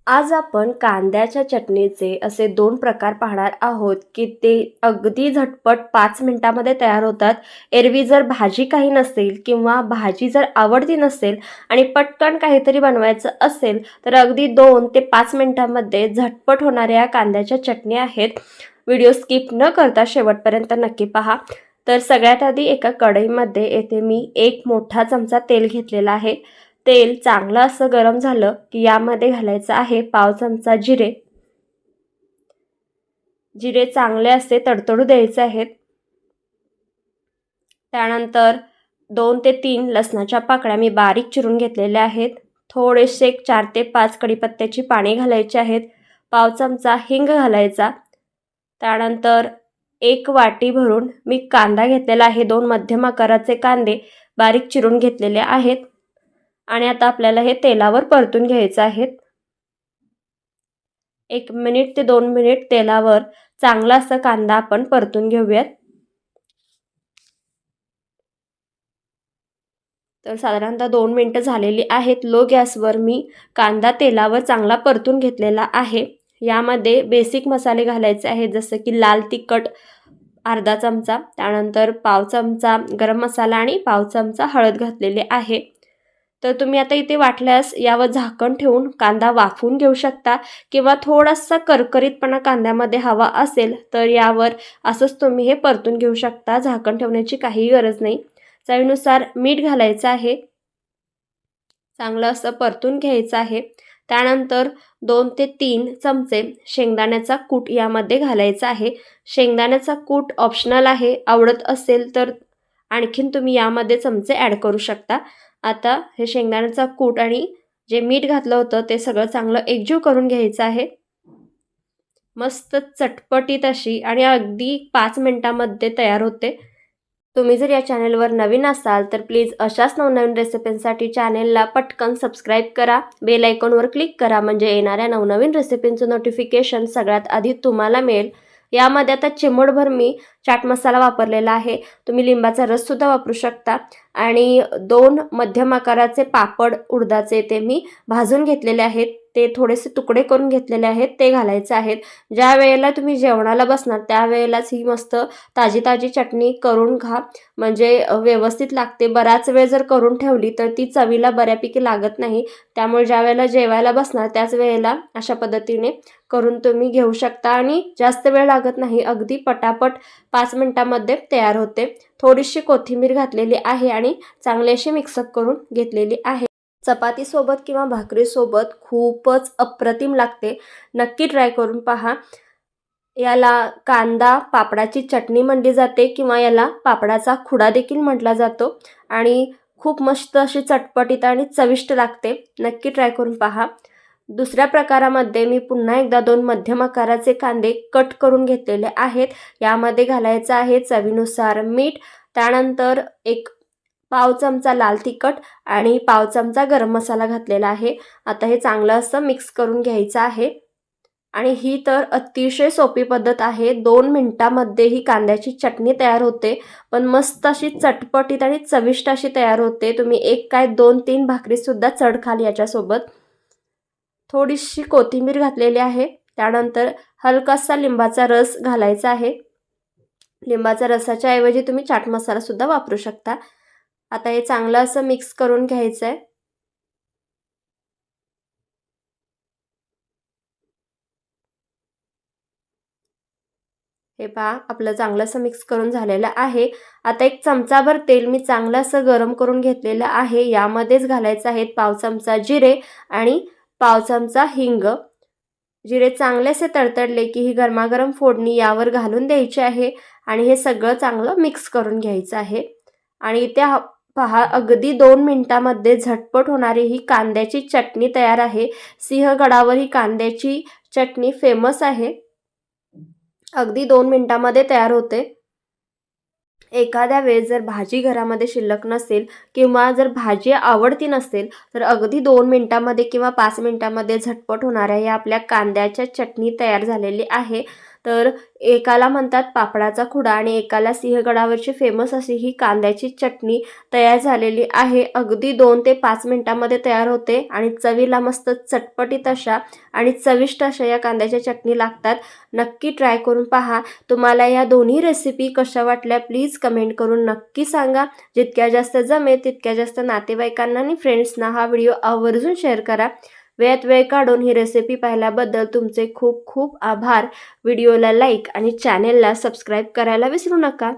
आज आपण कांद्याच्या चटणीचे असे 2 प्रकार पाहणार आहोत की ते अगदी झटपट 5 मिनिटामध्ये तयार होतात. एरवी जर भाजी काही नसेल किंवा भाजी जर आवडती नसेल आणि पटकन काहीतरी बनवायचं असेल तर अगदी 2 ते 5 मिनिटांमध्ये झटपट होणाऱ्या कांद्याच्या चटणी आहेत. व्हिडिओ स्किप न करता शेवटपर्यंत नक्की पहा. तर सगळ्यात आधी एका कढईमध्ये येथे मी 1 मोठा चमचा तेल घेतलेला आहे. तेल चांगलं असं गरम झालं की यामध्ये घालायचं आहे पाव चमचा जिरे. जिरे चांगले असे तडतडू द्यायचे आहेत. त्यानंतर 2 ते 3 लसणाच्या पाकळ्या मी बारीक चिरून घेतलेल्या आहेत. थोडेसे 4 ते 5 कढीपत्त्याची पाने घालायची आहेत. पाव चमचा हिंग घालायचा. त्यानंतर 1 वाटी भरून मी कांदा घेतलेला आहे. 2 मध्यम आकाराचे कांदे बारीक चिरून घेतलेले आहेत आणि आता आपल्याला हे तेलावर परतून घ्यायचं आहे. 1 मिनिट ते 2 मिनिट तेलावर चांगला असा कांदा आपण परतून घेऊयात. तर साधारणतः 2 मिनिटं झालेली आहेत. लो गॅसवर मी कांदा तेलावर चांगला परतून घेतलेला आहे. यामध्ये बेसिक मसाले घालायचे आहेत, जसं की लाल तिखट अर्धा चमचा, त्यानंतर पाव चमचा गरम मसाला आणि पाव चमचा हळद घातलेले आहे. तर तुम्ही आता इथे वाटल्यास यावर झाकण ठेवून कांदा वाफवून घेऊ शकता किंवा थोडासा करकरीतपणा कांद्यामध्ये हवा असेल तर यावर असंच तुम्ही हे परतून घेऊ शकता. झाकण ठेवण्याची काही गरज नाही. चवीनुसार मीठ घालायचं आहे. चांगलं असं परतून घ्यायचं आहे. त्यानंतर 2 ते 3 चमचे शेंगदाण्याचा कूट यामध्ये घालायचा आहे. शेंगदाण्याचा कूट ऑप्शनल आहे. आवडत असेल तर आणखीन तुम्ही यामध्ये चमचे ॲड करू शकता. आता हे शेंगदाण्याचा कूट आणि जे मीठ घातलं होतं ते सगळं चांगलं एकजीव करून घ्यायचं आहे. मस्त चटपटीत अशी आणि अगदी 5 मिनिटांमध्ये तयार होते. तुम्ही जर या चॅनेलवर नवीन असाल तर प्लीज अशाच नवनवीन रेसिपींसाठी चॅनेलला पटकन सबस्क्राईब करा. बेल आयकॉनवर क्लिक करा म्हणजे येणाऱ्या नवनवीन रेसिपींचं नोटिफिकेशन सगळ्यात आधी तुम्हाला मिळेल. यामध्ये आता चिमूटभर मी चाट मसाला वापरलेला आहे. तुम्ही लिंबाचा रससुद्धा वापरू शकता आणि 2 मध्यम आकाराचे पापड उडदाचे ते मी भाजून घेतलेले आहेत. ते थोडेसे तुकडे करून घेतलेले आहेत, ते घालायचे आहेत. ज्या वेळेला तुम्ही जेवणाला बसणार त्यावेळेलाच ही मस्त ताजी ताजी चटणी करून खा, म्हणजे व्यवस्थित लागते. बराच वेळ जर करून ठेवली तर ती चवीला बऱ्यापैकी लागत नाही. त्यामुळे ज्या वेळेला जेवायला बसणार त्याच वेळेला अशा पद्धतीने करून तुम्ही घेऊ शकता आणि जास्त वेळ लागत नाही. अगदी पटापट 5 मिनिटांमध्ये तयार होते. थोडीशी कोथिंबीर घातलेली आहे आणि चांगली अशी मिक्सअप करून घेतलेली आहे. चपातीसोबत किंवा भाकरीसोबत खूपच अप्रतिम लागते. नक्की ट्राय करून पहा. याला कांदा पापडाची चटणी म्हटली जाते किंवा याला पापडाचा खुडा देखील म्हटला जातो आणि खूप मस्त अशी चटपटीत आणि चविष्ट लागते. नक्की ट्राय करून पहा. दुसऱ्या प्रकारामध्ये मी पुन्हा एकदा 2 मध्यम आकाराचे कांदे कट करून घेतलेले आहेत. यामध्ये घालायचं आहे चवीनुसार मीठ. त्यानंतर 1 पाव चमचा लाल तिखट आणि पाव चमचा गरम मसाला घातलेला आहे. आता हे चांगलं असं मिक्स करून घ्यायचं आहे आणि ही तर अतिशय सोपी पद्धत आहे. 2 मिनिटांमध्ये ही कांद्याची चटणी तयार होते, पण मस्त अशी चटपटीत आणि चविष्ट अशी तयार होते. तुम्ही 1 काय 2-3 भाकरीसुद्धा चढ खाल याच्यासोबत. थोडीशी कोथिंबीर घातलेली आहे. त्यानंतर हलकासा लिंबाचा रस घालायचा आहे. लिंबाच्या रसाच्या ऐवजी तुम्ही चाट मसालासुद्धा वापरू शकता. आता हे चांगलं असं मिक्स करून घ्यायचं आहे. हे पहा आपलं चांगलं असं मिक्स करून झालेलं आहे. आता 1 चमचाभर तेल मी चांगलं असं गरम करून घेतलेलं आहे. यामध्येच घालायचं आहे पाव चमचा जिरे आणि पाव चमचा हिंग. जिरे चांगले असे तडतडले की ही गरमागरम फोडणी यावर घालून द्यायची आहे आणि हे सगळं चांगलं मिक्स करून घ्यायचं आहे. आणि इथे पहा अगदी 2 मिनिटांमध्ये झटपट होणारी ही कांद्याची चटणी तयार आहे. सिंहगडावर ही कांद्याची चटणी फेमस आहे. अगदी 2 मिनिटांमध्ये तयार होते. एखाद्या वेळेस जर भाजी घरामध्ये शिल्लक नसेल किंवा जर भाजी आवडती नसेल तर अगदी 2 मिनिटांमध्ये किंवा 5 मिनिटांमध्ये झटपट होणाऱ्या या आपल्या कांद्याच्या चटणी तयार झालेली आहे. तर एकाला म्हणतात पापडाचा खुडा आणि एकाला सिंहगडावरची फेमस अशी ही कांद्याची चटणी तयार झालेली आहे. अगदी 2 ते 5 मिनिटांमध्ये तयार होते आणि चवीला मस्त चटपटीत अशा आणि चविष्ट अशा या कांद्याच्या चटणी लागतात. नक्की ट्राय करून पहा. तुम्हाला या दोन्ही रेसिपी कशा वाटल्या प्लीज कमेंट करून नक्की सांगा. जितक्या जास्त जमेल तितक्या जास्त नातेवाईकांना आणि फ्रेंड्सना हा व्हिडिओ आवर्जून शेअर करा. वेळात वेळ काढून ही रेसिपी पाहिल्याबद्दल तुमचे खूप खूप आभार. व्हिडिओला लाईक आणि चॅनेलला सबस्क्राईब करायला विसरू नका.